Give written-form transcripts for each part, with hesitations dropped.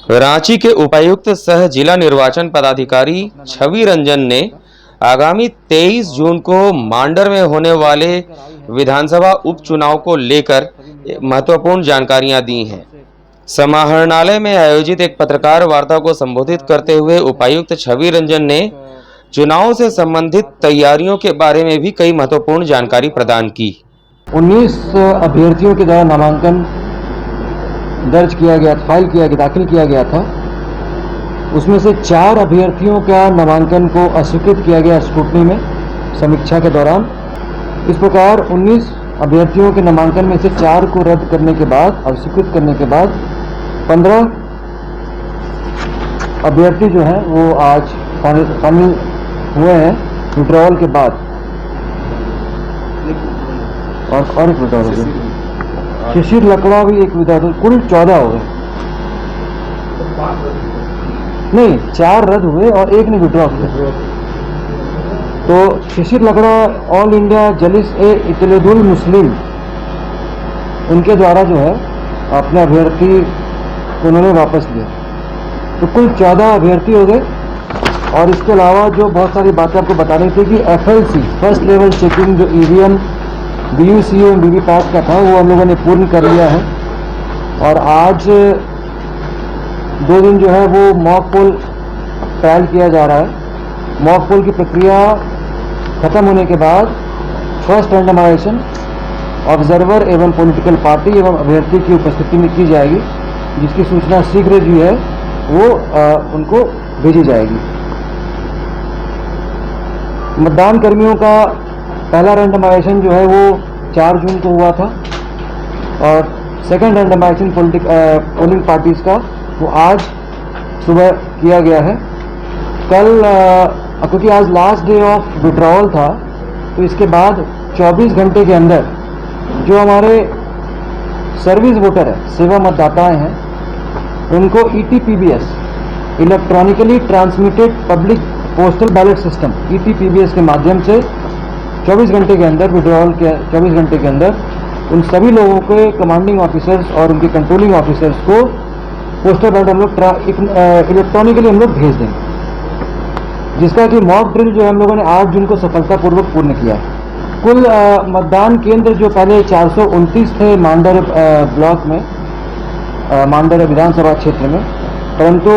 रांची के उपायुक्त सह जिला निर्वाचन पदाधिकारी छवि रंजन ने आगामी 23 जून को मांडर में होने वाले विधानसभा उपचुनाव को लेकर महत्वपूर्ण जानकारियां दी हैं। समाहरणालय में आयोजित एक पत्रकार वार्ता को संबोधित करते हुए उपायुक्त छवि रंजन ने चुनाव से संबंधित तैयारियों के बारे में भी कई महत्वपूर्ण जानकारी प्रदान की। 19 अभ्यर्थियों के द्वारा नामांकन दर्ज किया गया, दाखिल किया गया था। उसमें से 4 अभ्यर्थियों का नामांकन को अस्वीकृत किया गया स्क्रूटनी में समीक्षा के दौरान। इस प्रकार 19 अभ्यर्थियों के नामांकन में से 4 को रद्द करने के बाद, अस्वीकृत करने के बाद 15 अभ्यर्थी जो हैं वो आज फाइनल हुए हैं विड्रॉल के बाद। और एक विड्रॉल हो गया, शिशिर लकड़ा भी एक विड्रॉल, कुल 14 हो गए। नहीं, 4 रद्द हुए और एक ने विड्रॉ किया। तो शिशिर लकड़ा ऑल इंडिया जलिस ए इत्तेहादुल मुस्लिम, उनके द्वारा जो है अपने अभ्यर्थी को उन्होंने वापस लिया। तो कुल 14 अभ्यर्थी हो गए। और इसके अलावा जो बहुत सारी बातें आपको बतानी थी कि FLC फर्स्ट लेवल चेकिंग जो EVM BUCO VVPAT का था वो हम लोगों ने पूर्ण कर लिया है। और आज 2 दिन जो है वो मॉक पोल ट्रायल किया जा रहा है। मॉक पोल की प्रक्रिया खत्म होने के बाद फर्स्ट रैंडमाइजेशन ऑब्जर्वर एवं पॉलिटिकल पार्टी एवं अभ्यर्थी की उपस्थिति में की जाएगी, जिसकी सूचना शीघ्र जो है वो उनको भेजी जाएगी। मतदान कर्मियों का पहला रैंडमाइजेशन जो है वो 4 जून को हुआ था और सेकंड रैंडमाइजेशन पोलिंग पार्टीज का वो आज सुबह किया गया है। कल क्योंकि आज लास्ट डे ऑफ विड्रॉल था, तो इसके बाद 24 घंटे के अंदर जो हमारे सर्विस वोटर है, सेवा मतदाताएं हैं, उनको ETPBS electronically transmitted public postal ballot system ETPBS के माध्यम से 24 घंटे के अंदर विड्रॉल के 24 घंटे के अंदर उन सभी लोगों के कमांडिंग ऑफिसर्स और उनके कंट्रोलिंग ऑफिसर्स को पोस्टल बैलेट हम लोग इलेक्ट्रॉनिकली हम लोग भेज देंगे, जिसका कि मॉक ड्रिल जो हम लोगों ने 8 जून को सफलतापूर्वक पूर्ण किया है। कुल मतदान केंद्र जो पहले 429 थे मांडर ब्लॉक में, मांडर विधानसभा क्षेत्र में, परंतु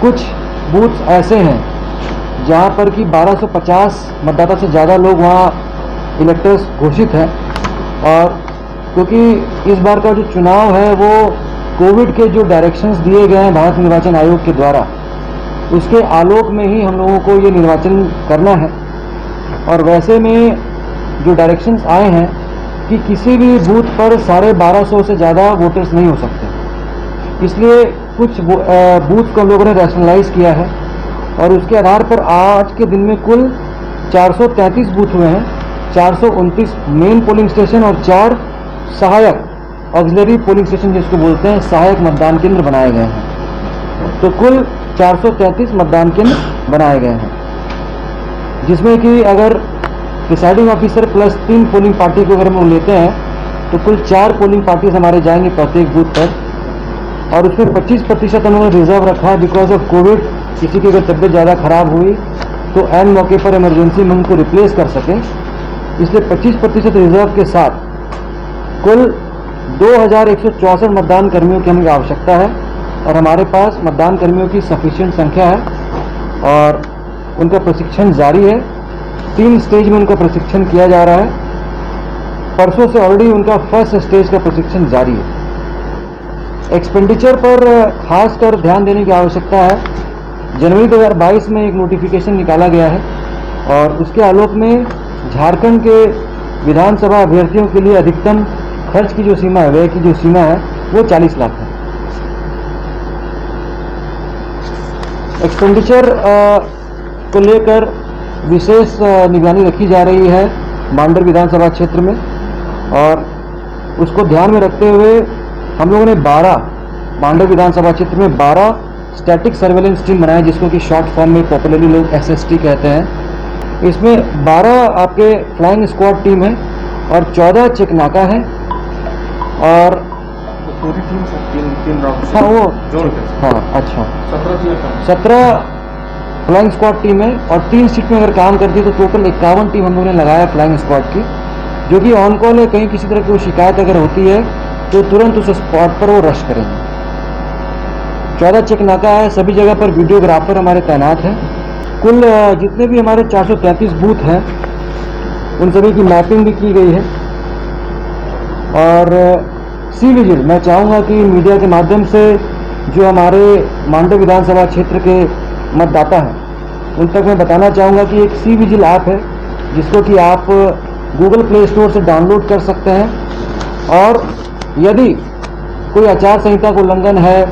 कुछ बूथ ऐसे हैं जहां पर कि 1250 मतदाता से ज़्यादा लोग वहां इलेक्टर्स घोषित हैं। और क्योंकि इस बार का जो चुनाव है वो कोविड के जो डायरेक्शंस दिए गए हैं भारत निर्वाचन आयोग के द्वारा, उसके आलोक में ही हम लोगों को ये निर्वाचन करना है। और वैसे में जो डायरेक्शंस आए हैं कि किसी भी बूथ पर 1250 से ज़्यादा वोटर्स नहीं हो सकते, इसलिए कुछ बूथ को हम लोगों ने रैशनलाइज किया है। और उसके आधार पर आज के दिन में कुल 433 बूथ हुए हैं, 429 मेन पोलिंग स्टेशन और 4 सहायक ऑक्सिलरी पोलिंग स्टेशन जिसको बोलते हैं सहायक मतदान केंद्र बनाए गए हैं। तो कुल 433 मतदान केंद्र बनाए गए हैं, जिसमें कि अगर presiding officer plus 3 polling party को अगर हम लेते हैं तो कुल 4 पोलिंग पार्टीज हमारे जाएंगे प्रत्येक बूथ पर। और उसमें 25% उन्होंने रिजर्व रखा है बिकॉज ऑफ कोविड। किसी की अगर तबीयत ज़्यादा खराब हुई तो एन मौके पर इमरजेंसी में उनको रिप्लेस कर सकें, इसलिए 25% रिजर्व के साथ कुल 2164 मतदान कर्मियों की हमें आवश्यकता है। और हमारे पास मतदान कर्मियों की सफिशिएंट संख्या है और उनका प्रशिक्षण जारी है। 3 स्टेज में उनका प्रशिक्षण किया जा रहा है। परसों से ऑलरेडी उनका फर्स्ट स्टेज का प्रशिक्षण जारी है। एक्सपेंडिचर पर खासकर ध्यान देने की आवश्यकता है। जनवरी 2022 में एक नोटिफिकेशन निकाला गया है और उसके आलोक में झारखंड के विधानसभा अभ्यर्थियों के लिए अधिकतम खर्च की जो सीमा है, व्यय की जो सीमा है, वो 40 लाख है। एक्सपेंडिचर को लेकर विशेष निगरानी रखी जा रही है मांडर विधानसभा क्षेत्र में। और उसको ध्यान में रखते हुए हम लोगों ने 12 मांडर विधानसभा क्षेत्र में 12 स्टैटिक सर्वेलेंस टीम बनाए, जिसको कि शॉर्ट फॉर्म में पॉपुलरली लोग SST कहते हैं। इसमें 12 आपके फ्लाइंग स्क्वाड टीम है और 14 चेक नाका है। और पूरी टीम से तीन राउंड हाँ वो जोड़ के हाँ अच्छा 17 फ्लाइंग स्क्वाड टीम है और 3 शिफ्ट में अगर काम करती है तो टोटल 51 टीम हम लोगों ने लगाया फ्लाइंग स्क्वाड की, जो कि ऑन कॉल है। कहीं किसी तरह की कोई शिकायत अगर होती है तो तुरंत उस स्पॉट पर वो रश करेंगे। 14 चेक नाका है, सभी जगह पर वीडियोग्राफर हमारे तैनात हैं। कुल जितने भी हमारे 433 बूथ हैं उन सभी की मैपिंग भी की गई है। और सी विजिल मैं चाहूँगा कि मीडिया के माध्यम से जो हमारे मांडव विधानसभा क्षेत्र के मतदाता हैं उन तक मैं बताना चाहूँगा कि एक सी विजिल ऐप है जिसको कि आप गूगल प्ले स्टोर से डाउनलोड कर सकते हैं। और यदि कोई आचार संहिता का उल्लंघन है,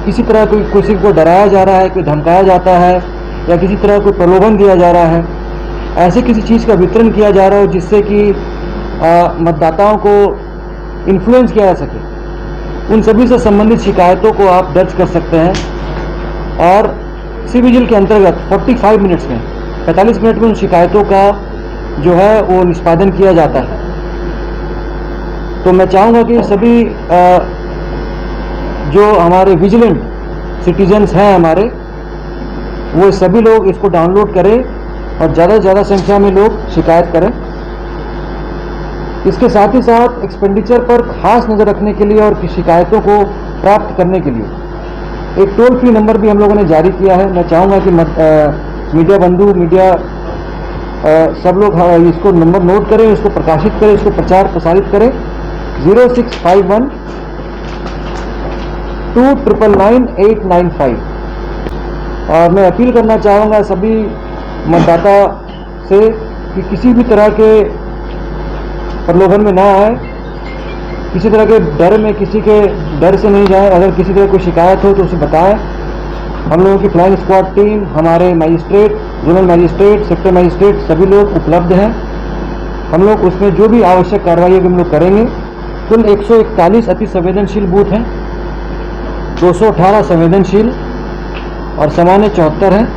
किसी तरह कोई किसी को डराया जा रहा है, कोई धमकाया जाता है या किसी तरह कोई प्रलोभन दिया जा रहा है, ऐसे किसी चीज़ का वितरण किया जा रहा हो जिससे कि मतदाताओं को इन्फ्लुएंस किया जा सके, उन सभी से संबंधित शिकायतों को आप दर्ज कर सकते हैं। और सी विजिल के अंतर्गत 45 मिनट्स में 45 मिनट में उन शिकायतों का जो है वो निष्पादन किया जाता है। तो मैं चाहूँगा कि सभी जो हमारे विजिलेंट सिटीजन्स हैं हमारे, वो सभी लोग इसको डाउनलोड करें और ज़्यादा से ज़्यादा संख्या में लोग शिकायत करें। इसके साथ ही साथ एक्सपेंडिचर पर खास नज़र रखने के लिए और शिकायतों को प्राप्त करने के लिए एक टोल फ्री नंबर भी हम लोगों ने जारी किया है। मैं चाहूँगा कि मीडिया बंधु सब लोग इसको नंबर नोट करें, इसको प्रकाशित करें, इसको प्रचार प्रसारित करें। 0651 299 895। और मैं अपील करना चाहूँगा सभी मतदाता से कि किसी भी तरह के प्रलोभन में ना आए, किसी तरह के डर में किसी के डर से नहीं जाए। अगर किसी तरह कोई शिकायत हो तो उसे बताएं। हम लोगों की फ्लाइंग स्क्वाड टीम, हमारे magistrate, zonal magistrate, sector magistrate सभी लोग उपलब्ध हैं। हम लोग उसमें जो भी आवश्यक कार्रवाई हम लोग करेंगे। कुल 141 अति संवेदनशील बूथ हैं, 218 संवेदनशील और सामान्य 74 हैं।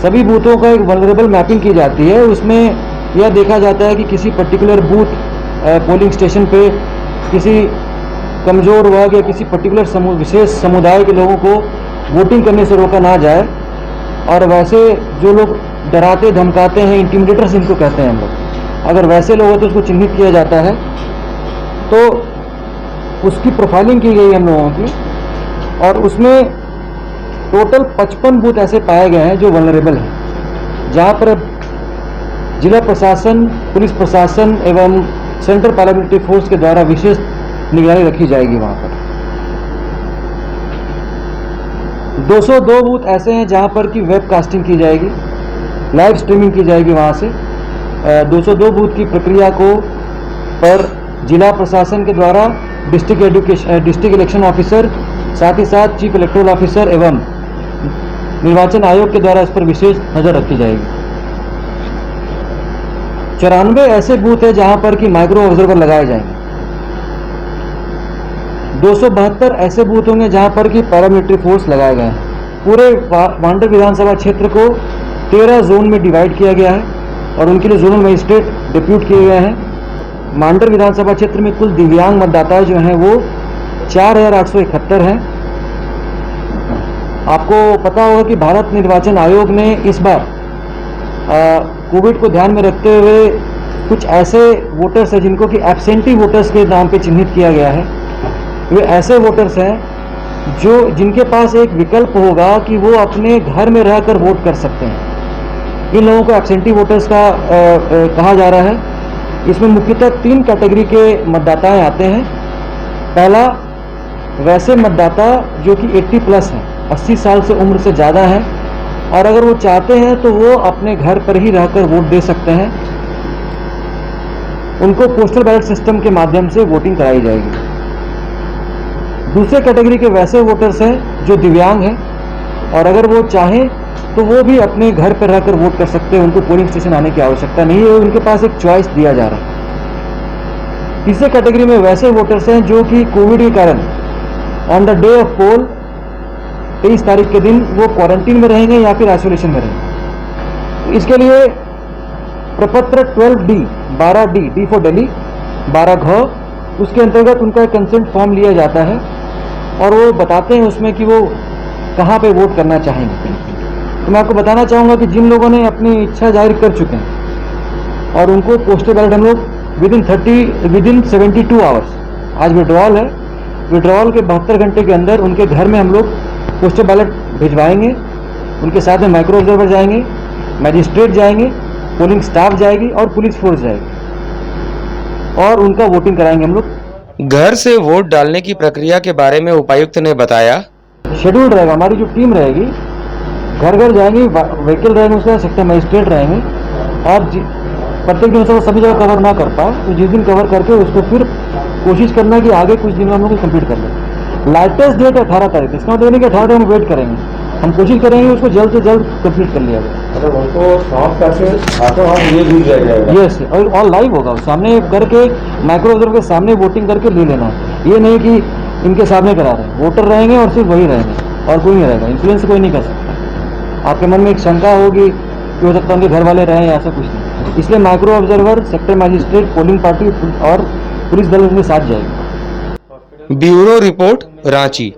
सभी बूथों का एक वल्नरेबल मैपिंग की जाती है। उसमें यह देखा जाता है कि किसी पर्टिकुलर बूथ पोलिंग स्टेशन पे किसी कमज़ोर वर्ग या किसी पर्टिकुलर विशेष समुदाय के लोगों को वोटिंग करने से रोका ना जाए। और वैसे जो लोग डराते धमकाते हैं, इंटिमिडेटर्स इनको कहते हैं हम लोग, अगर वैसे लोग हो तो उसको चिन्हित किया जाता है। तो उसकी प्रोफाइलिंग की गई हम लोगों की और उसमें टोटल 55 बूथ ऐसे पाए गए हैं जो वल्नरेबल हैं, जहाँ पर जिला प्रशासन, पुलिस प्रशासन एवं सेंट्रल पैरामिलिट्री फोर्स के द्वारा विशेष निगरानी रखी जाएगी। वहाँ पर 202 बूथ ऐसे हैं जहाँ पर कि वेब कास्टिंग की जाएगी, लाइव स्ट्रीमिंग की जाएगी। वहाँ से 202 बूथ की प्रक्रिया को पर जिला प्रशासन के द्वारा डिस्ट्रिक्ट इलेक्शन ऑफिसर, साथ ही साथ चीफ इलेक्टोरल ऑफिसर एवं निर्वाचन आयोग के द्वारा इस पर विशेष नज़र रखी जाएगी। 94 ऐसे बूथ हैं जहां पर कि माइक्रो ऑब्जर्वर लगाए जाएंगे। 272 ऐसे बूथ होंगे जहां पर कि पैरामिलिट्री फोर्स लगाए गए हैं। पूरे मांडव विधानसभा क्षेत्र को 13 जोन में डिवाइड किया गया है और उनके लिए जोनल मजिस्ट्रेट डिप्यूट किए गए हैं। मांडव विधानसभा क्षेत्र में कुल दिव्यांग मतदाता जो हैं वो 4871 हैं। आपको पता होगा कि भारत निर्वाचन आयोग ने इस बार कोविड को ध्यान में रखते हुए कुछ ऐसे वोटर्स हैं जिनको कि एब्सेंटी वोटर्स के नाम पे चिन्हित किया गया है। वे ऐसे वोटर्स हैं जिनके पास एक विकल्प होगा कि वो अपने घर में रहकर वोट कर सकते हैं। इन लोगों को एब्सेंटी वोटर्स का कहा जा रहा है। इसमें मुख्यतः 3 कैटेगरी के मतदाता आते हैं। पहला, वैसे मतदाता जो कि 80 प्लस हैं, 80 साल से उम्र से ज़्यादा हैं और अगर वो चाहते हैं तो वो अपने घर पर ही रहकर वोट दे सकते हैं। उनको पोस्टल बैलेट सिस्टम के माध्यम से वोटिंग कराई जाएगी। दूसरे कैटेगरी के वैसे वोटर्स हैं जो दिव्यांग हैं और अगर वो चाहें तो वो भी अपने घर पर रहकर वोट कर सकते हैं। उनको पोलिंग स्टेशन आने की आवश्यकता नहीं है, उनके पास एक चॉइस दिया जा रहा है। तीसरे कैटेगरी में वैसे वोटर्स हैं जो कि कोविड के कारण ऑन द डे ऑफ पोल 23 तारीख के दिन वो क्वारंटीन में रहेंगे या फिर आइसोलेशन में रहेंगे। इसके लिए प्रपत्र 12D, 12D, D for Delhi, 12 घ उसके अंतर्गत उनका कंसेंट फॉर्म लिया जाता है और वो बताते हैं उसमें कि वो कहाँ पे वोट करना चाहेंगे। तो मैं आपको बताना चाहूँगा कि जिन लोगों ने अपनी इच्छा जाहिर कर चुके हैं और उनको पोस्टल बैलेट हम लोग विदिन 72 आवर्स, आज विड्रॉल है, विड्रॉल के 72 घंटे के अंदर उनके घर में हम लोग पोस्टल बैलेट भिजवाएंगे। उनके साथ में माइक्रो ऑब्जर्वर जाएंगे, मैजिस्ट्रेट जाएंगे, पोलिंग स्टाफ जाएगी और पुलिस फोर्स जाएगी और उनका वोटिंग कराएंगे हम लोग। घर से वोट डालने की प्रक्रिया के बारे में उपायुक्त ने बताया। शेड्यूल रहेगा, हमारी जो टीम रहेगी घर घर जाएंगी, व्हीकल रहेंगे, उसके सेक्टर मजिस्ट्रेट रहेंगे और प्रत्येक दिन से वो सभी जगह कवर ना कर पाए तो जिस दिन कवर करके उसको फिर कोशिश करना है कि आगे कुछ दिन में हम लोग कंप्लीट कर लें। लाइटेस्ट डेट 18 तारीख, इसका मतलब नहीं कि 18 तारीख हम वेट करेंगे, हम कोशिश करेंगे उसको जल्द से जल्द कंप्लीट कर लिया जाए। मतलब उनको साफ करके हाथों हाथ ये भी दिया जाएगा। यस, और लाइव होगा, सामने करके माइक्रो ऑब्जर्वर के सामने वोटिंग करके ले लेना है। ये नहीं कि इनके सामने करा रहे हैं, वोटर रहेंगे और सिर्फ वही रहेंगे और कोई नहीं रहेगा, इन्फ्लुएंस कोई नहीं कर सकता। आपके मन में एक शंका होगी कि हो सकता है उनके घर वाले रहें, ऐसा कुछ नहीं। इसलिए micro observer, sector magistrate, polling party और पुलिस दल उनके साथ जाएगी। Bureau report, Ranchi.